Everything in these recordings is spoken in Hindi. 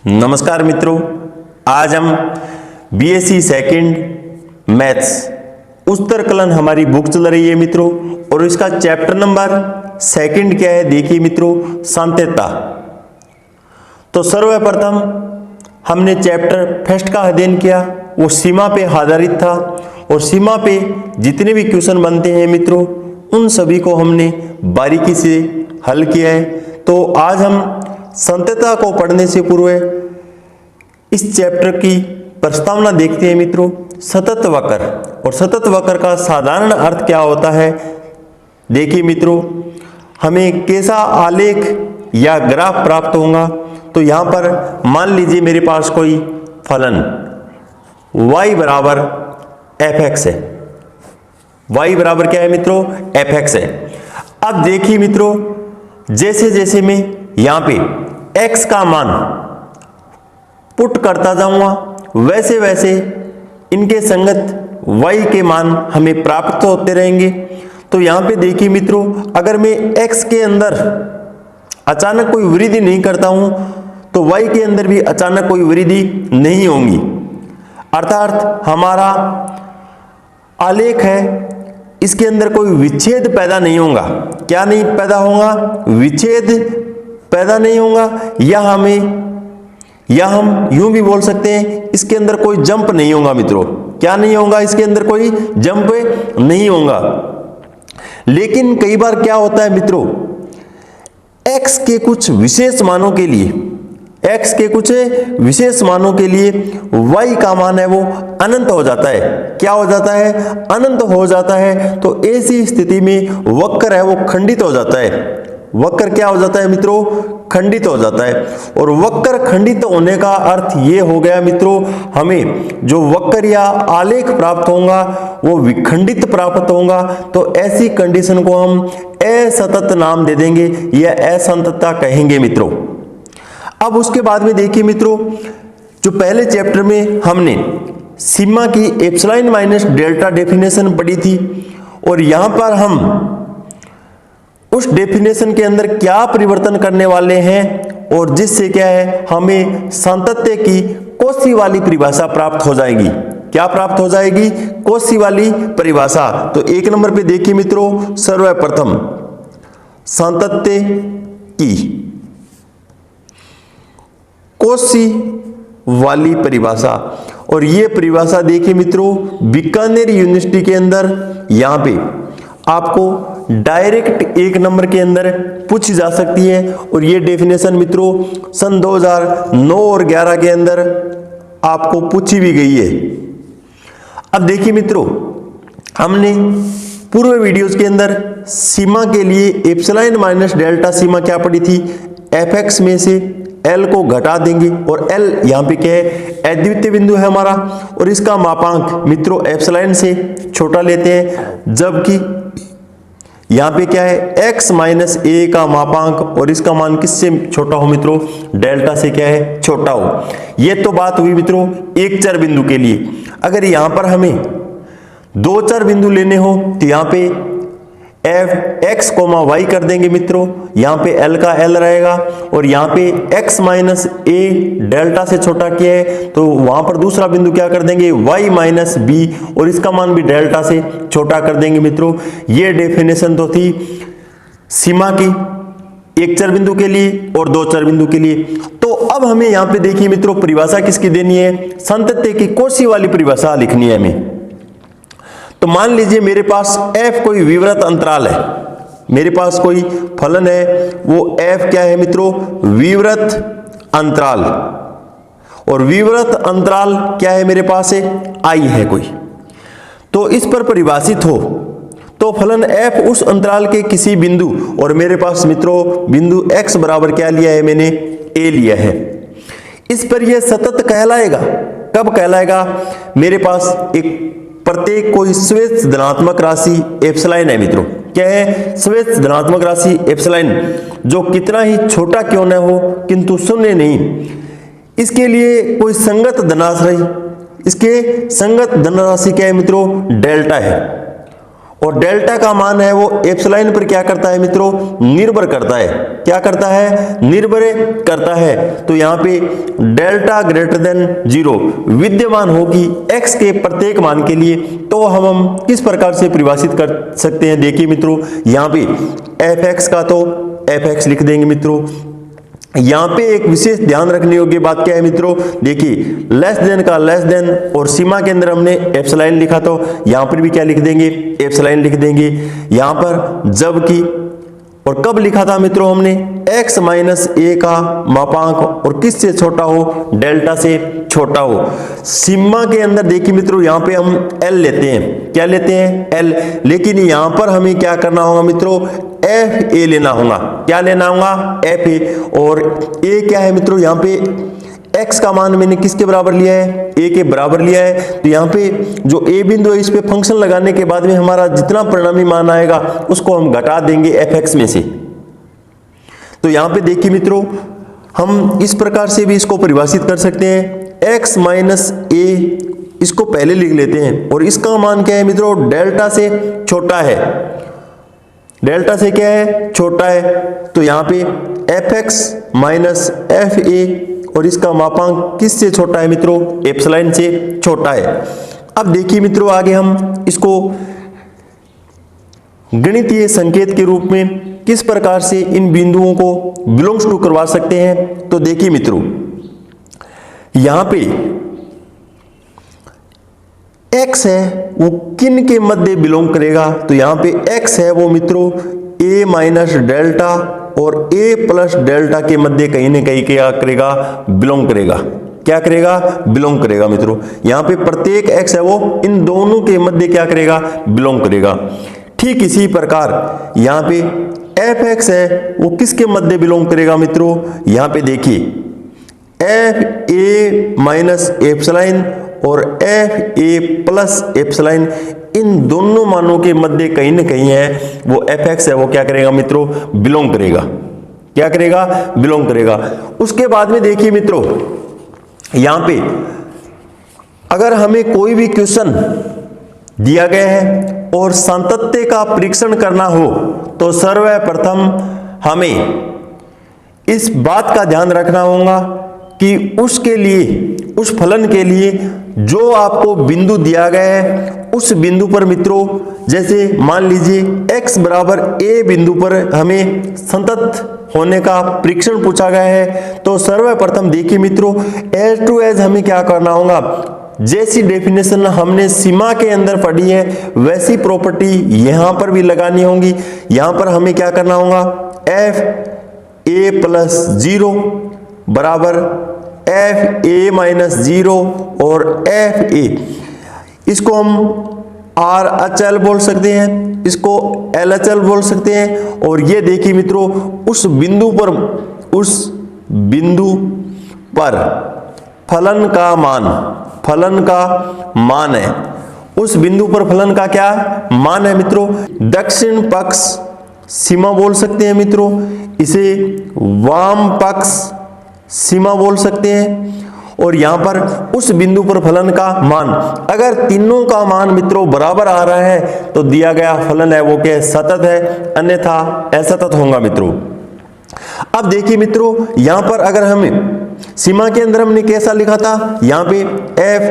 नमस्कार मित्रों, आज हम बीएससी सेकंड मैथ्स उत्तरकलन हमारी बुक चल रही है मित्रों, और इसका चैप्टर नंबर सेकंड क्या है देखिए मित्रों, सांत्यता। तो सर्वप्रथम हमने चैप्टर फर्स्ट का अध्ययन किया, वो सीमा पे आधारित था, और सीमा पे जितने भी क्वेश्चन बनते हैं मित्रों उन सभी को हमने बारीकी से हल किया है। तो आज हम सांत्यता को पढ़ने से पूर्व इस चैप्टर की प्रस्तावना देखते हैं मित्रों। सतत वक्र, और सतत वक्र का साधारण अर्थ क्या होता है देखिए मित्रों, हमें कैसा आलेख या ग्राफ प्राप्त होगा। तो यहां पर मान लीजिए मेरे पास कोई फलन y बराबर fx है। y बराबर क्या है मित्रों, fx है। अब देखिए मित्रों, जैसे जैसे मैं यहां पे x का मान पुट करता जाऊंगा वैसे वैसे इनके संगत y के मान हमें प्राप्त होते रहेंगे। तो यहां पे देखिए मित्रों, अगर मैं x के अंदर अचानक कोई वृद्धि नहीं करता हूं तो y के अंदर भी अचानक कोई वृद्धि नहीं होगी। अर्थात हमारा आलेख है, इसके अंदर कोई विच्छेद पैदा नहीं होगा। क्या नहीं पैदा होगा, विच्छेद पैदा नहीं होगा, या हम यूं भी बोल सकते हैं इसके अंदर कोई जंप नहीं होगा मित्रों। क्या नहीं होगा, इसके अंदर कोई जंप नहीं होगा। लेकिन कई बार क्या होता है मित्रों, x के कुछ विशेष मानों के लिए, x के कुछ विशेष मानों के लिए y का मान है वो अनंत हो जाता है। क्या हो जाता है, अनंत हो जाता है। तो ऐसी स्थिति में वक्र है वो खंडित हो जाता है। वक्र क्या हो जाता है मित्रों, खंडित हो जाता है। और वक्र खंडित होने का अर्थ ये हो गया मित्रों, हमें जो वक्र या आलेख प्राप्त होगा वो विखंडित प्राप्त होगा। तो ऐसी कंडीशन को हम असतत नाम दे देंगे या असंततता कहेंगे मित्रों। अब उसके बाद में देखिए मित्रों, जो पहले चैप्टर में हमने सीमा की एप्सिलॉन माइनस डेल्टा डेफिनेशन पढ़ी थी, और यहां पर हम उस डेफिनेशन के अंदर क्या परिवर्तन करने वाले हैं, और जिससे क्या है हमें सांतत्य की कौशी वाली परिभाषा प्राप्त हो जाएगी। क्या प्राप्त हो जाएगी, कौशी वाली परिभाषा। तो एक नंबर पे देखिए मित्रों, सर्वप्रथम सांतत्य की कौशी वाली परिभाषा, और ये परिभाषा देखिए मित्रों बीकानेर यूनिवर्सिटी के अंदर यहां पे आपको डायरेक्ट एक नंबर के अंदर पूछी जा सकती है। और ये डेफिनेशन मित्रों सन 2009 और 11 के अंदर आपको पूछी भी गई है। अब देखिए मित्रों, हमने पूर्व वीडियोस के अंदर सीमा के लिए एप्सिलॉन माइनस डेल्टा सीमा क्या पढ़ी थी, fx में से l को घटा देंगे, और l यहाँ पे क्या है, अद्वितीय बिंदु है हमारा, और इसका मापांक मित्रों एप्सिलॉन से छोटा लेते हैं। जबकि यहाँ पे क्या है, x माइनस a का मापांक, और इसका मान किससे छोटा हो मित्रों, डेल्टा से क्या है, छोटा हो। ये तो बात हुई मित्रों एक चर बिंदु के लिए। अगर यहाँ पर हमें दो चर बिंदु लेने हो तो यहाँ पे x, y कर देंगे मित्रों। यहाँ पे l का l रहेगा, और यहाँ पे x माइनस a डेल्टा से छोटा क्या है, तो वहां पर दूसरा बिंदु क्या कर देंगे, y माइनस b, और इसका मान भी डेल्टा से छोटा कर देंगे मित्रों। ये डेफिनेशन तो थी सीमा की एक चर बिंदु के लिए और दो चर बिंदु के लिए। तो अब हमें यहाँ पे देखिए मित्रों परिभाषा किसकी देनी है, सांतत्य की कौशी वाली परिभाषा लिखनी है हमें। तो मान लीजिए मेरे पास f कोई विवृत अंतराल है, मेरे पास कोई फलन है, वो f क्या है मित्रों, विवृत अंतराल, और विवृत अंतराल क्या है मेरे पास है, I है कोई। तो इस पर परिभाषित हो तो फलन f उस अंतराल के किसी बिंदु, और मेरे पास मित्रों बिंदु x बराबर क्या लिया है मैंने, a लिया है, इस पर यह सतत कहलाएगा। कब कहलाएगा, मेरे पास एक प्रत्येक कोई स्वेच्छ धनात्मक राशि एप्सिलॉन है मित्रों। क्या है, स्वेच्छ धनात्मक राशि एप्सिलॉन, जो कितना ही छोटा क्यों न हो किंतु शून्य नहीं। इसके लिए कोई संगत धनराशि, इसके संगत धनराशि क्या है मित्रों, डेल्टा है। और डेल्टा का मान है वो एप्सिलॉन पर क्या करता है मित्रों, निर्भर करता है। क्या करता है, निर्भर करता है। तो यहाँ पे डेल्टा ग्रेटर देन 0 विद्यमान होगी x के प्रत्येक मान के लिए, तो हम किस प्रकार से परिभाषित कर सकते हैं। देखिए मित्रों, यहाँ पे fx का तो fx लिख देंगे मित्रों। यहाँ पे एक विशेष ध्यान रखने योग्य बात क्या है मित्रों, देखिए लेस देन का लेस देन और सीमा के अंदर हमने एप्सिलॉन लिखा, तो यहाँ पर भी क्या लिख देंगे, एप्सिलॉन लिख देंगे। यहाँ पर जबकि और कब लिखा था मित्रों हमने, x माइनस a का मापांक और किससे छोटा हो, डेल्टा से छोटा हो। सीमा के अंदर देखिए मित्रों, यहाँ पे हम l लेते हैं, क्या लेते हैं, l, लेकिन यहाँ पर हमें क्या करना होगा मित्रों, एफ ए लेना होगा। क्या लेना होगा, एफ ए। और ए क्या है मित्रों, यहाँ पे x का मान मैंने किसके बराबर लिया है, a के बराबर लिया है। तो यहाँ पे जो a बिंदु है, इस पे फंक्शन लगाने के बाद में हमारा जितना परिणामी मान आएगा उसको हम घटा देंगे fx में से। तो यहाँ पे देखिए मित्रों, हम इस प्रकार से भी इसको परिभाषित कर सकते हैं, x माइनस a, इसको पहले लिख लेते हैं। और इसका मान क्या है मित्रों, डेल्टा से छोटा है, डेल्टा से क्या है, छोटा है। तो यहाँ पे fx माइनस fa और इसका मापांक किससे छोटा है मित्रों, एप्सिलॉन से छोटा है। अब देखिए मित्रों, आगे हम इसको गणितीय संकेत के रूप में किस प्रकार से इन बिंदुओं को बिलोंग्स टू करवा सकते हैं। तो देखिए मित्रों, यहां पे x है वो किन के मध्य बिलोंग करेगा। तो यहां पे x है वो मित्रों a माइनस डेल्टा और a प्लस डेल्टा के मध्य कहीं ना कहीं क्या करेगा, बिलोंग करेगा। क्या करेगा, बिलोंग करेगा मित्रों। यहाँ पे प्रत्येक x है वो इन दोनों के मध्य क्या करेगा, बिलोंग करेगा। ठीक इसी प्रकार यहाँ पे fx है वो किसके मध्य बिलोंग करेगा मित्रों, यहाँ पे देखिए एफ ए माइनस एप्सिलॉन और एफ ए प्लस एप्सिलॉन, इन दोनों मानों के मध्य कहीं ना कहीं है वो fx है वो क्या करेगा मित्रों, बिलोंग करेगा। क्या करेगा, बिलोंग करेगा। उसके बाद में देखिए मित्रों, यहां पे अगर हमें कोई भी क्वेश्चन दिया गया है और सातत्य का परीक्षण करना हो, तो सर्वप्रथम हमें इस बात का ध्यान रखना होगा कि उसके लिए, उस फलन के लिए जो आपको बिंदु दिया गया है उस बिंदु पर मित्रों, जैसे मान लीजिए x बराबर a बिंदु पर हमें संतत होने का परीक्षण पूछा गया है, तो सर्वप्रथम देखिए मित्रों, एज टू एज हमें क्या करना होगा, जैसी डेफिनेशन हमने सीमा के अंदर पढ़ी है वैसी प्रॉपर्टी यहां पर भी लगानी होगी। यहां पर हमें क्या करना होगा, एफ ए प्लस 0 बराबर एफ ए माइनस 0 और एफ ए, इसको हम आर अचल बोल सकते हैं, इसको एल अचल बोल सकते हैं। और ये देखिए मित्रों, उस बिंदु पर फलन का मान है, उस बिंदु पर फलन का क्या मान है मित्रों, दक्षिण पक्ष सीमा बोल सकते हैं मित्रों, इसे वाम पक्ष सीमा बोल सकते हैं। और यहां पर उस बिंदु पर फलन का मान, अगर तीनों का मान मित्रों बराबर आ रहा है तो दिया गया फलन है वो क्या, सतत है, अन्यथा असतत होगा मित्रों। अब देखिए मित्रों, यहां पर अगर हमें सीमा के अंदर हमने कैसा लिखा था, यहां पे एफ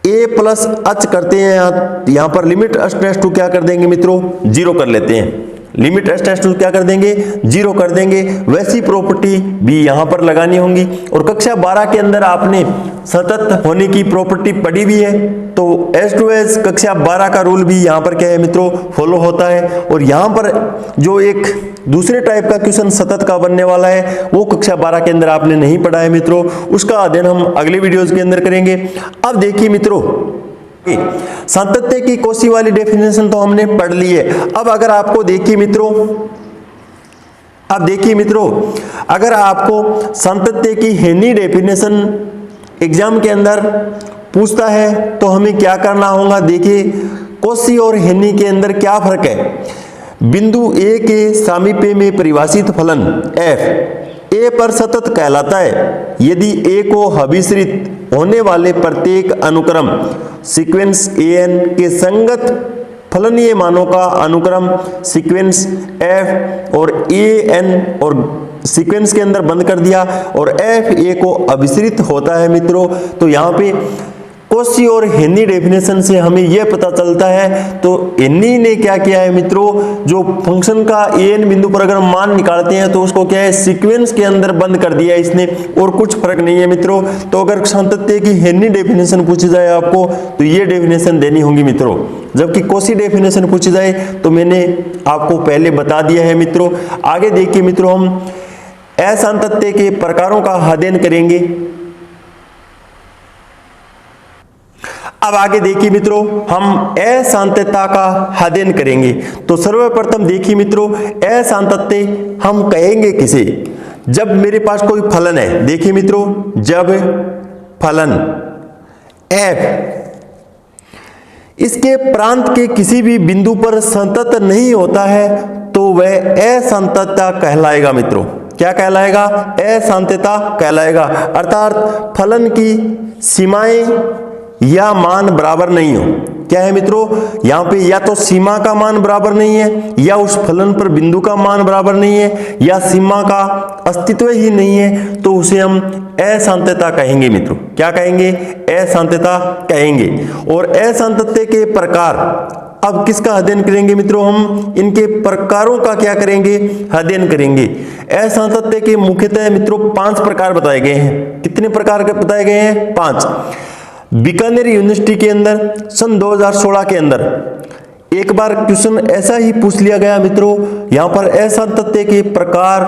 ए प्लस एच करते हैं, यहां पर लिमिट टेस्ट टू क्या कर देंगे मित्रों, 0 कर लेते हैं, लिमिट टेस्ट टू क्या कर देंगे, 0 कर देंगे। वैसी प्रॉपर्टी भी यहां पर लगानी होगी। और कक्षा 12 के अंदर आपने सतत होने की प्रॉपर्टी पढ़ी भी है, तो एज टू एज कक्षा 12 का रूल भी यहां पर क्या है मित्रों, फॉलो होता है। और यहां पर जो एक दूसरे टाइप का क्वेश्चन सतत का बनने वाला है वो कक्षा 12 के अंदर आपने नहीं पढ़ा है मित्रों, उसका अध्ययन हम अगले वीडियोज के अंदर करेंगे। अब देखिए मित्रों, सातत्य की कोशी वाली डेफिनेशन तो हमने पढ़ ली है। अब अगर आपको देखिए मित्रों, अगर आपको सातत्य की हेनी डेफिनेशन एग्जाम के अंदर पूछता है तो हमें क्या करना होगा। देखिए कोशी और हेनी के अंदर क्या फर्क है। बिंदु ए के सामीप्य में परिभाषित फलन f ए पर सतत कहलाता है यदि ए को अभिसरित होने वाले प्रत्येक अनुक्रम सीक्वेंस an के संगत फलनीय मानों का अनुक्रम सीक्वेंस f और an और सीक्वेंस के अंदर बंद कर दिया और f a को अभिसरित होता है मित्रों। तो यहाँ पे कॉची और हेनी डेफिनेशन से हमें यह पता चलता है। तो हेनी ने क्या किया है मित्रों, जो फंक्शन का an बिंदु पर अगर हम मान निकालते हैं तो उसको क्या है सीक्वेंस के अंदर बंद कर दिया इसने, और कुछ फर्क नहीं है मित्रों। तो अगर सातत्य की हेनी डेफिनेशन पूछी जाए आपको तो ये डेफिनेशन देनी होगी मित्रों, जबकि कॉची डेफिनेशन पूछी जाए तो मैंने आपको पहले बता दिया है मित्रों। आगे देखिए मित्रों, हम असातत्य के प्रकारों का अध्ययन करेंगे। अब आगे देखिए मित्रों, हम असातत्यता का अध्ययन करेंगे। तो सर्वप्रथम देखिए मित्रों, असातत्य हम कहेंगे किसे, जब मेरे पास कोई फलन है। देखिए मित्रों, जब फलन f इसके प्रांत के किसी भी बिंदु पर संतत नहीं होता है तो वह असातत्यता कहलाएगा मित्रों। क्या कहलाएगा? असातत्यता कहलाएगा। अर्थात फलन की सीमाएं या मान बराबर नहीं हो। क्या है मित्रों, यहाँ पे या तो सीमा का मान बराबर नहीं है, या उस फलन पर बिंदु का मान बराबर नहीं है, या सीमा का अस्तित्व ही नहीं है, तो उसे हम असातत्यता कहेंगे मित्रों। क्या कहेंगे? असातत्यता कहेंगे। और असातत्य के प्रकार, अब किसका अध्ययन करेंगे मित्रों, हम इनके प्रकारों का क्या करेंगे? अध्ययन करेंगे। असातत्य के मुख्यतः मित्रों 5 प्रकार बताए गए हैं। कितने प्रकार के बताए गए हैं? 5। बीकानेर यूनिवर्सिटी के अंदर सन 2016 के अंदर एक बार क्वेश्चन ऐसा ही पूछ लिया गया मित्रों। यहाँ पर असातत्य के प्रकार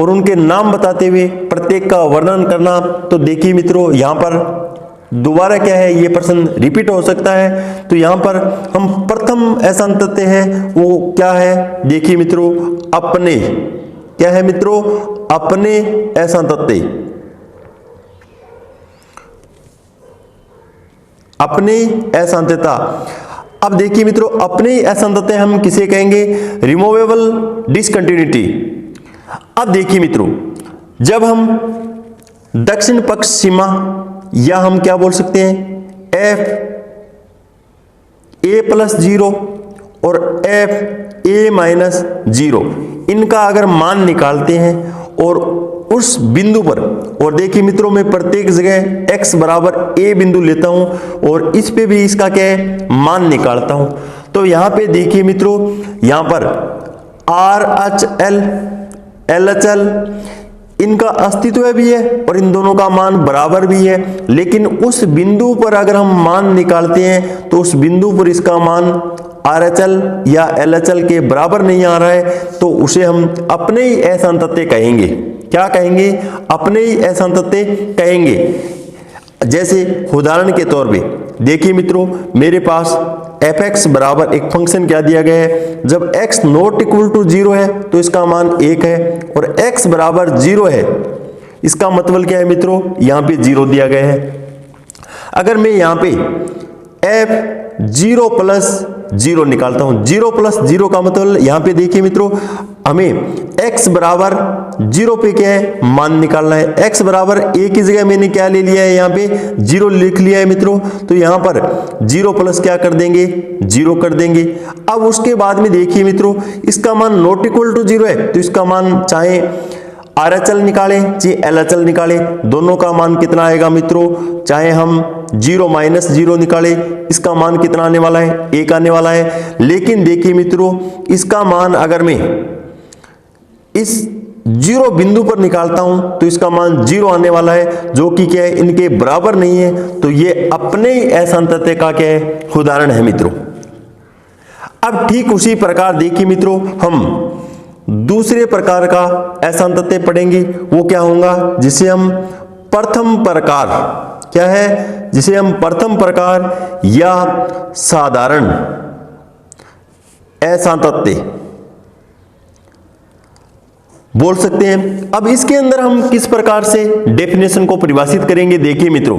और उनके नाम बताते हुए प्रत्येक का वर्णन करना। तो देखिए मित्रों, यहाँ पर दोबारा क्या है, ये प्रश्न रिपीट हो सकता है। तो यहाँ पर हम प्रथम असातत्य है वो क्या है, देखिए मित्रों, अपने। क्या है मित्रों? अपने असातत्य। अपने असातत्यता। अब देखिए मित्रों, अपने असातत्य हम किसे कहेंगे? Removable discontinuity. अब देखिए मित्रों, जब हम दक्षिण पक्ष सीमा, या हम क्या बोल सकते हैं, f a प्लस 0 और f a माइनस 0, इनका अगर मान निकालते हैं और उस बिंदु पर, और देखिए मित्रों, मैं प्रत्येक जगह x बराबर a बिंदु लेता हूं और इस पे भी इसका क्या है, मान निकालता हूं। तो यहां पे देखिए मित्रों, यहां पर RHL LHL इनका अस्तित्व भी है और इन दोनों का मान बराबर भी है। लेकिन उस बिंदु पर अगर हम मान निकालते हैं तो उस बिंदु पर इसका मान RHL या LHL के बराबर नहीं आ रहा है, तो उसे हम अपने ही असातत्य कहेंगे। क्या कहेंगे? अपने ही असातत्य कहेंगे। जैसे उदाहरण के तौर पे देखिए मित्रों, मेरे पास fx बराबर एक फंक्शन क्या दिया गया है, जब x नॉट इक्वल टू 0 है तो इसका मान 1 है, और x बराबर 0 है, इसका मतलब क्या है मित्रों, यहाँ पे 0 दिया गया है। अगर मैं यहाँ पे f 0 प्लस 0 निकालता हूं, 0 प्लस 0 का मतलब यहाँ पे देखिए मित्रों, हमें x बराबर 0 पे क्या है, मान निकालना है। x बराबर a की जगह मैंने क्या ले लिया है, यहाँ पे 0 लिख लिया है मित्रों। तो यहाँ पर 0 प्लस क्या कर देंगे, 0 कर देंगे। अब उसके बाद में देखिए मित्रों, इसका मान नॉट इक्वल टू 0 है, तो इसका मान चाहे RHL निकालें चाहे LHL निकालें, दोनों का मान कितना आएगा मित्रों, चाहे हम 0 माइनस 0 निकालें, इसका मान कितना आने वाला है, 1 आने वाला है। लेकिन देखिए मित्रों, इसका मान अगर मैं इस 0 बिंदु पर निकालता हूं तो इसका मान 0 आने वाला है, जो कि क्या है, इनके बराबर नहीं है। तो ये अपने ही असातत्य का क्या है, उदाहरण है मित्रों। अब ठीक उसी प्रकार देखिए मित्रों, हम दूसरे प्रकार का असातत्य पढ़ेंगे। वो क्या होगा, जिसे हम प्रथम प्रकार, क्या है, जिसे हम प्रथम प्रकार या साधारण असातत्य बोल सकते हैं। अब इसके अंदर हम किस प्रकार से डेफिनेशन को परिभाषित करेंगे, देखिए मित्रों,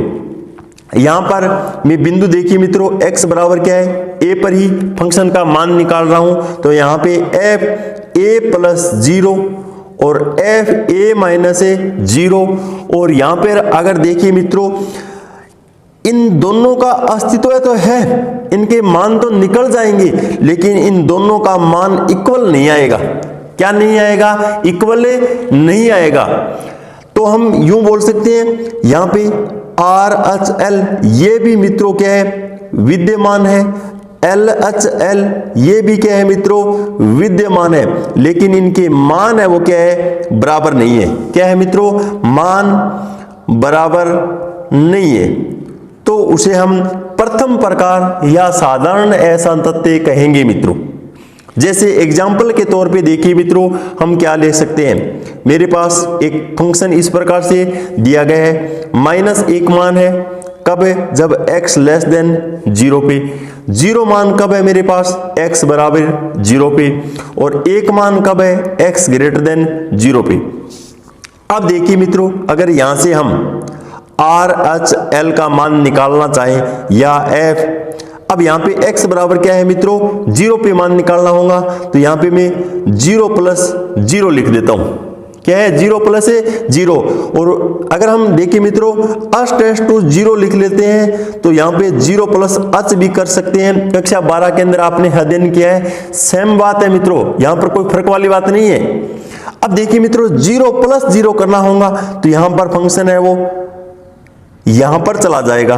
यहां पर मैं बिंदु देखिए मित्रों, x बराबर क्या है, a पर ही फंक्शन का मान निकाल रहा हूं। तो यहां पे f a प्लस 0 और f a माइनस 0, और यहां पर अगर देखिए मित्रों, इन दोनों का अस्तित्व तो है, इनके मान तो निकल जाएंगे, लेकिन इन दोनों का मान इक्वल नहीं आएगा। क्या नहीं आएगा? इक्वल नहीं आएगा। तो हम यूं बोल सकते हैं यहां पे RHL ये भी मित्रों क्या है? विद्यमान है। LHL ये भी क्या है मित्रों? विद्यमान है, लेकिन इनके मान है वो क्या है? बराबर नहीं है। क्या है मित्रों? मान बराबर नहीं है। तो उसे हम प्रथम प्रकार या साधारण असंतत्य कहेंगे मित्रों। जैसे एग्जाम्पल के तौर पे देखिए मित्रों, हम क्या ले सकते हैं। मेरे पास एक फंक्शन इस प्रकार से दिया गया है, -1 मान है कब है? जब x लेस देन 0 पे। 0 मान कब है मेरे पास? x बराबर 0 पे। और 1 मान कब है? x ग्रेटर देन 0 पे। अब देखिए मित्रों, अगर यहां से हम RHL का मान निकालना चाहें या f, अब यहां पे x बराबर क्या है मित्रों? 0 पे मान निकालना होगा, तो यहां पे मैं 0 प्लस 0 लिख देता हूं। क्या है? 0 प्लस 0। और अगर हम देखिए मित्रों h⁻0 लिख लेते हैं, तो यहां पे 0 प्लस h भी कर सकते हैं। कक्षा 12 के अंदर आपने अध्ययन किया है, सेम बात है मित्रों, यहां पर कोई फर्क वाली बात नहीं है। अब देखिए मित्रों, 0 प्लस 0 करना होगा, तो यहां पर फंक्शन है वो यहां पर चला जाएगा,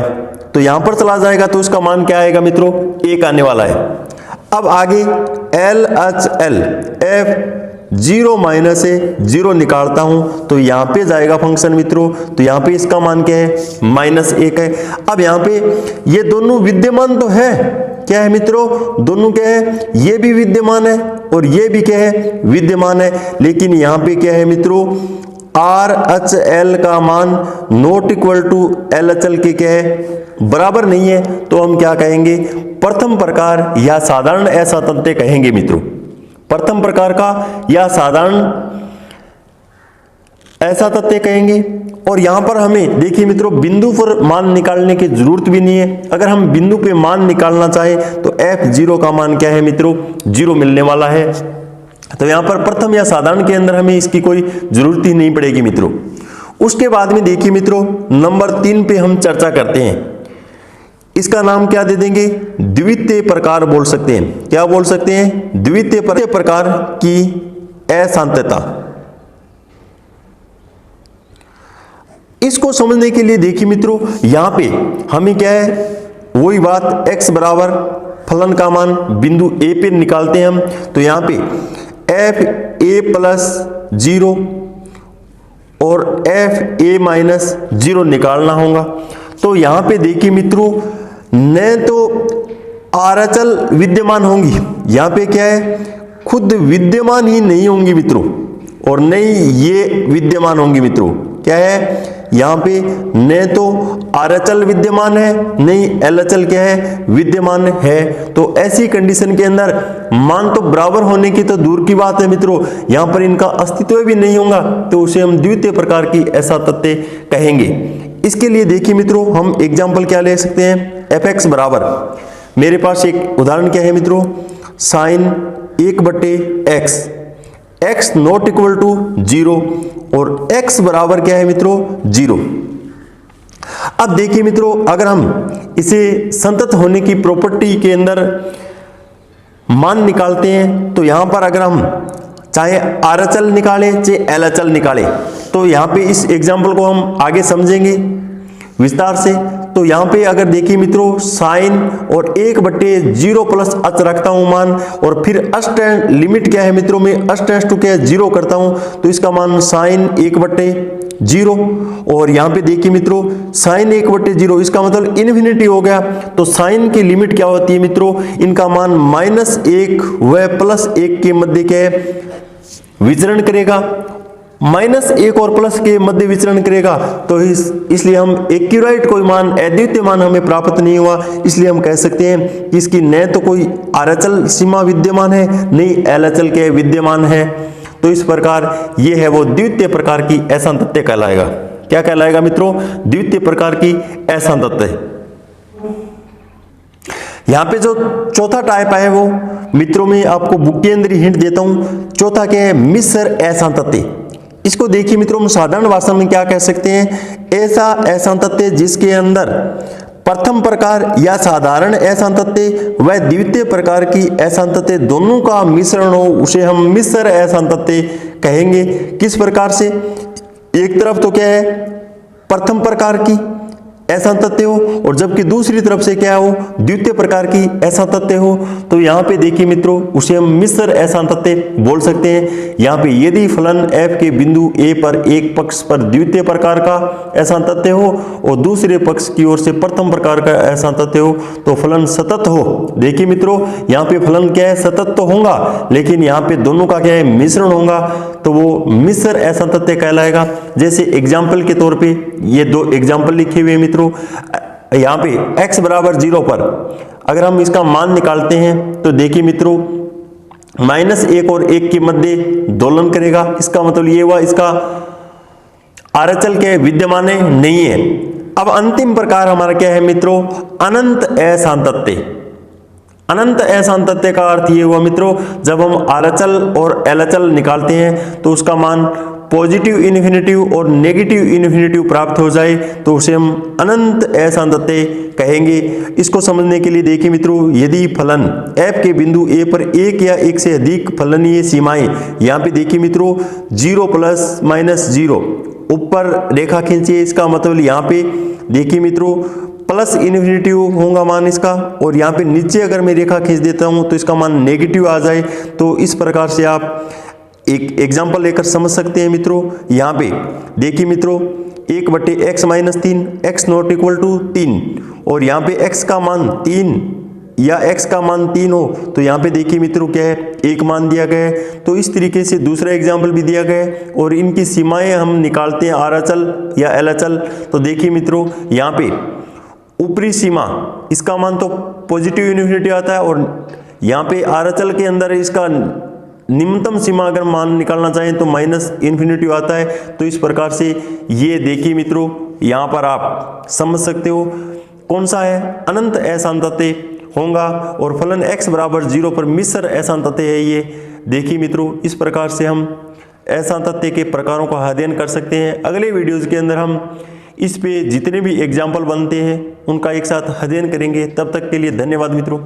तो यहां पर चला जाएगा, तो उसका मान क्या आएगा मित्रों? 1 आने वाला है। अब आगे LHL f 0 माइनस 0 निकालता हूं, तो यहां पे जाएगा फंक्शन मित्रों, तो यहां पे इसका मान क्या है? -1 है। अब यहां पे ये दोनों विद्यमान तो है, क्या है मित्रों? दोनों क्या है? ये भी विद्यमान है और ये भी क्या है? विद्यमान है। लेकिन यहां पे क्या है मित्रों? RHL का मान नॉट इक्वल टू LHL के क्या है? बराबर नहीं है। तो हम क्या कहेंगे? प्रथम प्रकार या साधारण असंतत्य कहेंगे मित्रों। प्रथम प्रकार का या साधारण असंतत्य कहेंगे। और यहां पर हमें देखिए मित्रों, बिंदु पर मान निकालने की जरूरत भी नहीं है। अगर हम बिंदु पे मान निकालना चाहें तो f0 का मान क्या है मित्रों? 0 मिलने वाला है। तो यहां पर प्रथम या साधारण के अंदर हमें इसकी कोई जरूरत ही नहीं पड़ेगी मित्रों। उसके बाद में देखिए मित्रों, नंबर 3 पे हम चर्चा करते हैं। इसका नाम क्या दे देंगे? द्वितीय प्रकार बोल सकते हैं। क्या बोल सकते हैं? द्वितीय प्रकार की असंततता। इसको समझने के लिए देखिए मित्रों, यहां पे हमें क्या है? वही बात, x बराबर फलन का मान बिंदु A पे निकालते हैं हम, तो यहां पे fa प्लस 0 और fa माइनस 0 निकालना होगा। तो यहां पे देखिए मित्रों, न तो RHL विद्यमान होंगी, यहां पे क्या है? खुद विद्यमान ही नहीं होंगी मित्रों, और नहीं ये विद्यमान होंगी मित्रों। क्या है? यहां पे न तो RHL विद्यमान है, नहीं LHL क्या है? विद्यमान है। तो ऐसी कंडीशन के अंदर मान तो बराबर होने की तो दूर की बात है मित्रों, यहां पर इनका अस्तित्व भी नहीं होगा, तो उसे हम द्वितीय प्रकार की असंतत्य कहेंगे। इसके लिए देखिए मित्रों, हम एग्जाम्पल क्या ले सकते हैं? fx बराबर, मेरे पास एक उदाहरण क्या है मित्रों? sin 1/x, x not equal to 0 और x बराबर क्या है मित्रों? 0। अब देखिए मित्रों, अगर हम इसे संतत होने की प्रॉपर्टी के अंदर मान निकालते हैं, तो यहां पर अगर हम चाहे RHL निकालें चाहे LHL निकालें, तो यहां पे इस एग्जाम्पल को हम आगे समझेंगे विस्तार से। तो यहां पे अगर देखिए मित्रों, साइन और 1/0 प्लस h रखता हूं मान, और फिर लिमिट क्या है मित्रों? में h टू क्या 0 करता हूं, तो इसका मान साइन 1/0। और यहां पे देखिए मित्रों, साइन 1/0 इसका मतलब इन्फिनिटी हो गया। तो साइन की लिमिट क्या होती है मित्रों? इनका मान -1 व +1 के मध्य क्या है? विचरण करेगा। -1 और प्लस के मध्य विचरण करेगा। तो इसलिए हम एक्यूरेट कोई मान, अद्वितीय मान हमें प्राप्त नहीं हुआ। इसलिए हम कह सकते हैं कि इसकी न तो कोई RHL सीमा विद्यमान है, नहीं LHL के विद्यमान है। तो इस प्रकार ये है वो द्वितीय प्रकार की असंतत्य कहलाएगा। क्या कहलाएगा मित्रों? द्वितीय प्रकार की असंतत्य। यहां पे जो चौथा टाइप है वो मित्रों में आपको बुक के अंदर हिंट देता हूं। चौथा क्या है? मिश्र असंतत्य। इसको देखिए मित्रों, हम साधारण भाषा में क्या कह सकते हैं? ऐसा असंतत्य जिसके अंदर प्रथम प्रकार या साधारण असांतत्य व द्वितीय प्रकार की असांतत्य दोनों का मिश्रण हो उसे हम मिश्र असांतत्य कहेंगे। किस प्रकार से? एक तरफ तो क्या है, प्रथम प्रकार की असांतत्य हो और जबकि दूसरी तरफ से क्या हो, द्वितीय प्रकार की असांतत्य हो। तो यहाँ पे देखिए मित्रों, उसे हम मिश्र असांतत्य बोल सकते हैं। यहाँ पे यदि फलन f के बिंदु a पर एक पक्ष पर द्वितीय प्रकार का असांतत्य हो और दूसरे पक्ष की ओर से प्रथम प्रकार का असांतत्य हो तो फलन सतत हो। देखिए मित्रों, यहाँ पे फलन क्या है, सतत तो होगा, लेकिन यहाँ पे दोनों का क्या है, मिश्रण होगा, तो वो मिश्र असांतत्य कहलाएगा। जैसे एग्जाम्पल के तौर पे ये दो एग्जाम्पल लिखे हुए मित्रों, यहाँ पे x बराबर 0 पर अगर हम इसका मान निकालते हैं तो देखिए मित्रों, -1 और 1 के मध्य दोलन करेगा। इसका मतलब ये हुआ इसका आरचल के विद्यमान नहीं है। अब अंतिम प्रकार हमारा क्या है मित्रों, अनंत असांतत्य। अनंत असांतत्य का अर्थ ये हुआ मित्रों, जब हम आरचल और एलचल निकालते हैं तो उसका मान पॉजिटिव इन्फिनिटिव और नेगेटिव इन्फिनिटिव प्राप्त हो जाए तो उसे हम अनंत असांतत्य कहेंगे। इसको समझने के लिए देखिए मित्रों, यदि फलन f के बिंदु a पर एक या एक से अधिक फलनीय सीमाएं, यहाँ पे देखिए मित्रों 0 ± 0 ऊपर रेखा खींचिए, इसका मतलब यहाँ पे देखिए मित्रों प्लस इन्फिनिटिव होगा मान इसका, और यहाँ पे नीचे अगर मैं रेखा खींच देता हूँ तो इसका मान नेगेटिव आ जाए। तो इस प्रकार से आप एक एग्जाम्पल लेकर समझ सकते हैं मित्रों। यहाँ पे देखिए मित्रों 1/x - 3 x not equal to 3 और यहाँ पे x का मान 3 या x का मान 3 हो तो यहाँ पे देखिए मित्रों क्या है, 1 मान दिया गया है। तो इस तरीके से दूसरा एग्जाम्पल भी दिया गया है और इनकी सीमाएं हम निकालते हैं आरचल या एलचल। तो देखिए मित्रों यहाँ पे ऊपरी सीमा इसका मान तो पॉजिटिव इन्फिनिटी आता है और यहाँ पे आरचल के अंदर इसका निम्नतम सीमा अगर मान निकालना चाहें तो -इन्फिनिटी आता है। तो इस प्रकार से ये देखिए मित्रों, यहाँ पर आप समझ सकते हो कौन सा है, अनंत असांतत्य होगा और फलन x बराबर 0 पर मिश्र असांतत्य है। ये देखिए मित्रों, इस प्रकार से हम असांतत्य के प्रकारों का अध्ययन कर सकते हैं। अगले वीडियोज के अंदर हम इस पे जितने भी एग्जाम्पल बनते हैं उनका एक साथ अध्ययन करेंगे। तब तक के लिए धन्यवाद मित्रों।